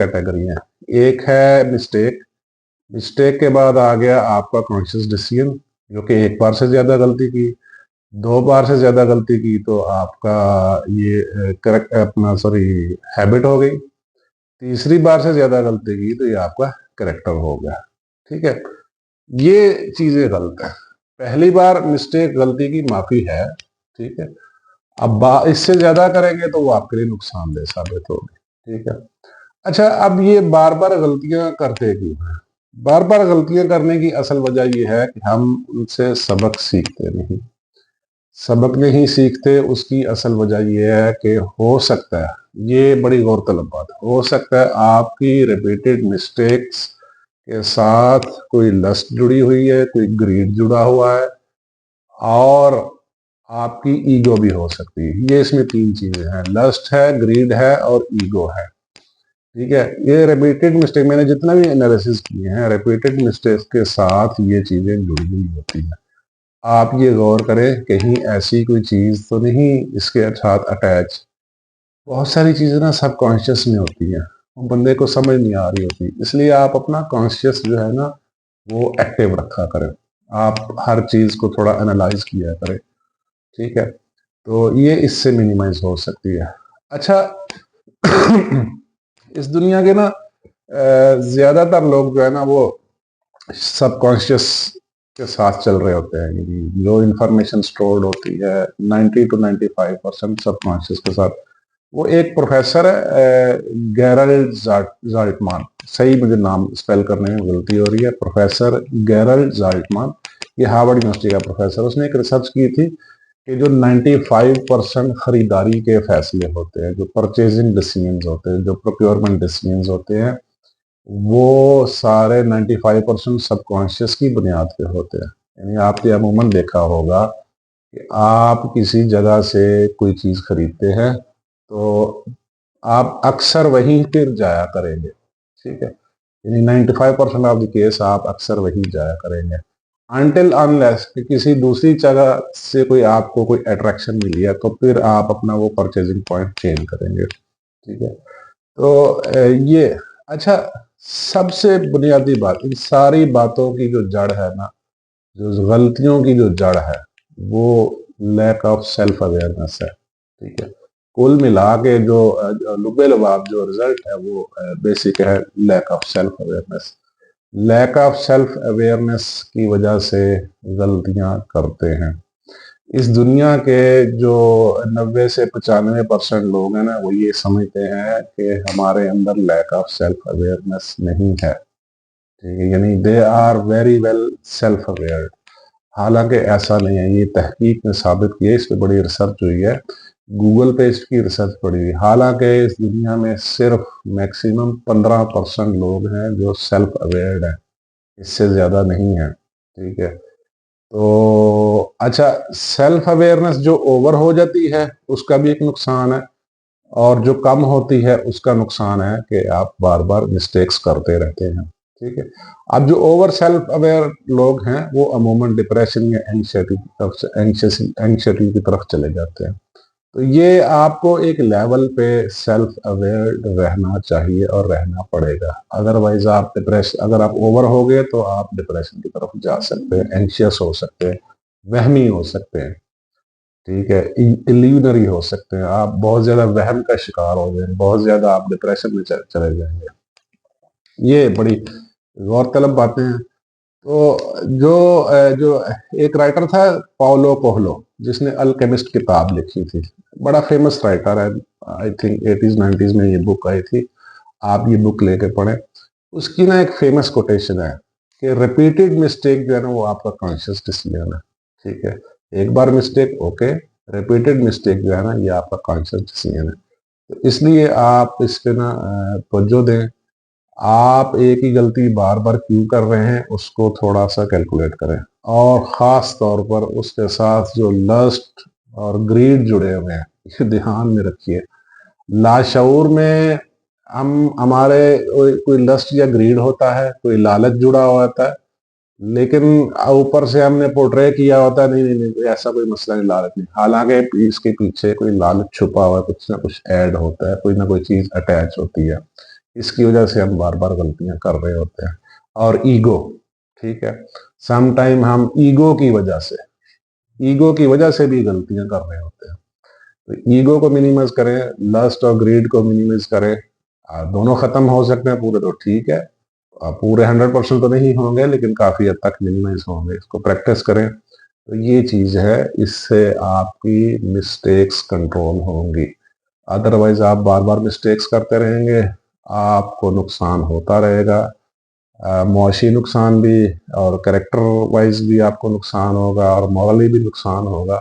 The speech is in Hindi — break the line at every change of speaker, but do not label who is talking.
कैटेगरी हैं। एक है मिस्टेक, मिस्टेक के बाद आ गया आपका कॉन्शियस डिसीजन, जो कि एक बार से ज्यादा गलती की, दो बार से ज्यादा गलती की तो आपका ये करेक्ट अपना सॉरी हैबिट हो गई, तीसरी बार से ज्यादा गलती की तो ये आपका करेक्टर हो गया। ठीक है, ये चीजें गलत है। पहली बार मिस्टेक गलती की माफी है, ठीक है। अब इससे ज्यादा करेंगे तो वो आपके लिए नुकसानदेह साबित होगी। ठीक है, अच्छा अब ये बार बार गलतियां करते क्यों हैं? बार बार गलतियां करने की असल वजह ये है कि हम उनसे सबक सीखते नहीं। सबक नहीं सीखते उसकी असल वजह यह है कि हो सकता है, ये बड़ी गौरतलब बात है, हो सकता है आपकी रिपीटेड मिस्टेक्स के साथ कोई लस्ट जुड़ी हुई है, कोई ग्रीड जुड़ा हुआ है, और आपकी ईगो भी हो सकती है। ये इसमें तीन चीजें हैं, लस्ट है, ग्रीड है और ईगो है। ठीक है, ये रिपीटेड मिस्टेक, मैंने जितना भी एनालिसिस किए हैं, रिपीटेड मिस्टेक्स के साथ ये चीजें जुड़ी हुई होती हैं। आप ये गौर करें कहीं ऐसी कोई चीज तो नहीं इसके साथ अटैच। बहुत सारी चीजें ना सबकॉन्शियस में होती हैं, वो बंदे को समझ नहीं आ रही होती, इसलिए आप अपना कॉन्शियस जो है ना वो एक्टिव रखा करें। आप हर चीज को थोड़ा एनालाइज किया करें। ठीक है, तो ये इससे मिनिमाइज हो सकती है। अच्छा इस दुनिया के ना ज्यादातर लोग जो है ना वो सबकॉन्शियस के साथ चल रहे होते हैं, यानी जो इंफॉर्मेशन स्टोर्ड होती है 90 to 95% सबकॉन्शियस के साथ। वो एक प्रोफेसर है गैरल्ड जाल्टमान, सही मुझे नाम स्पेल करने में गलती हो रही है, प्रोफेसर गैरल्ड जाल्टमान, ये हार्वर्ड यूनिवर्सिटी का प्रोफेसर। उसने एक रिसर्च की थी कि जो 95% खरीदारी के फैसले होते हैं, जो परचेजिंग डिसीजंस होते हैं, जो प्रोक्योरमेंट डिसीजंस होते हैं, वो सारे 95% सबकॉन्शियस की बुनियाद पे होते हैं। यानी आपने अमूमन देखा होगा कि आप किसी जगह से कोई चीज खरीदते हैं तो आप अक्सर वहीं फिर जाया करेंगे। ठीक है, यानी 95% ऑफ द केस आप अक्सर वहीं जाया करेंगे, अनटिल अनलेस कि किसी दूसरी जगह से कोई आपको कोई अट्रैक्शन मिली है, तो फिर आप अपना वो परचेजिंग पॉइंट चेंज करेंगे। ठीक है, तो ये अच्छा, सबसे बुनियादी बात इन सारी बातों की जो जड़ है ना, जो गलतियों की जो जड़ है, वो लैक ऑफ सेल्फ अवेयरनेस है। ठीक है, कुल मिला के जो लुबे लुबाब जो रिजल्ट है वो बेसिक है lack of self awareness. Lack of self awareness की वजह से गलतियां करते हैं। इस दुनिया के जो 90 से 95% लोग हैं ना, वो ये समझते हैं कि हमारे अंदर लैक ऑफ सेल्फ अवेयरनेस नहीं है। ठीक है, यानी they are very well self aware. हालांकि ऐसा नहीं है, ये तहकीक ने साबित किया, इस पर बड़ी रिसर्च हुई है, गूगल पे इसकी रिसर्च पड़ी हुई। हालांकि इस दुनिया में सिर्फ मैक्सिमम 15% लोग हैं जो सेल्फ अवेयर्ड हैं, इससे ज्यादा नहीं है। ठीक है, तो अच्छा, सेल्फ अवेयरनेस जो ओवर हो जाती है उसका भी एक नुकसान है, और जो कम होती है उसका नुकसान है कि आप बार बार मिस्टेक्स करते रहते हैं। ठीक है, अब जो ओवर सेल्फ अवेयर लोग हैं वो अमूमन डिप्रेशन या एंग्जाइटी की तरफ चले जाते हैं। तो ये आपको एक लेवल पे सेल्फ अवेयर रहना चाहिए और रहना पड़ेगा, अदरवाइज आप डिप्रेशन, अगर आप ओवर हो गए तो आप डिप्रेशन की तरफ जा सकते हैं, एंशियस हो सकते हैं, वहमी हो सकते हैं। ठीक है, इल्यूनरी हो सकते हैं, आप बहुत ज्यादा वहम का शिकार हो जाएंगे, बहुत ज्यादा आप डिप्रेशन में चले जाएंगे। ये बड़ी गौरतलब बातें हैं। तो जो एक राइटर था पाउलो कोहलो, जिसने अल्केमिस्ट किताब लिखी थी, बड़ा फेमस राइटर है, आई थिंक 80s 90s में ये बुक आई थी, आप ये बुक लेके पढ़ें। उसकी ना एक फेमस कोटेशन है कि रिपीटेड मिस्टेक जो है ना वो आपका कॉन्शियस डिसीजन है। ठीक है, एक बार मिस्टेक ओके, रिपीटेड मिस्टेक जो है ना ये आपका कॉन्शियस डिसीजन है। तो इसलिए आप इस पे ना तवज्जो दें। आप एक ही गलती बार बार क्यों कर रहे हैं उसको थोड़ा सा कैलकुलेट करें, और खास तौर पर उसके साथ जो लस्ट और ग्रीड जुड़े हुए हैं ये ध्यान में रखिए। लाशऊर में हम हमारे कोई लस्ट या ग्रीड होता है, कोई लालच जुड़ा हुआ होता है, लेकिन ऊपर से हमने पोर्ट्रे किया होता है नहीं नहीं नहीं ऐसा कोई मसला नहीं, लालच नहीं, हालांकि इसके पीछे कोई लालच छुपा हुआ है, कुछ ना कुछ ऐड होता है, कोई ना कोई चीज अटैच होती है। इसकी वजह से हम बार बार गलतियां कर रहे होते हैं। और ईगो, ठीक है, सम टाइम हम ईगो की वजह से भी गलतियां कर रहे होते हैं। तो ईगो को मिनिमाइज करें, लस्ट और ग्रीड को मिनिमाइज करें। दोनों खत्म हो सकते हैं पूरे तो ठीक है, पूरे 100% तो नहीं होंगे लेकिन काफी हद तक मिनिमाइज होंगे। इसको प्रैक्टिस करें तो ये चीज है, इससे आपकी मिस्टेक्स कंट्रोल होंगी। अदरवाइज आप बार बार मिस्टेक्स करते रहेंगे, आपको नुकसान होता रहेगा, मुआशी नुकसान भी और करेक्टर वाइज भी आपको नुकसान होगा और मॉरली भी नुकसान होगा।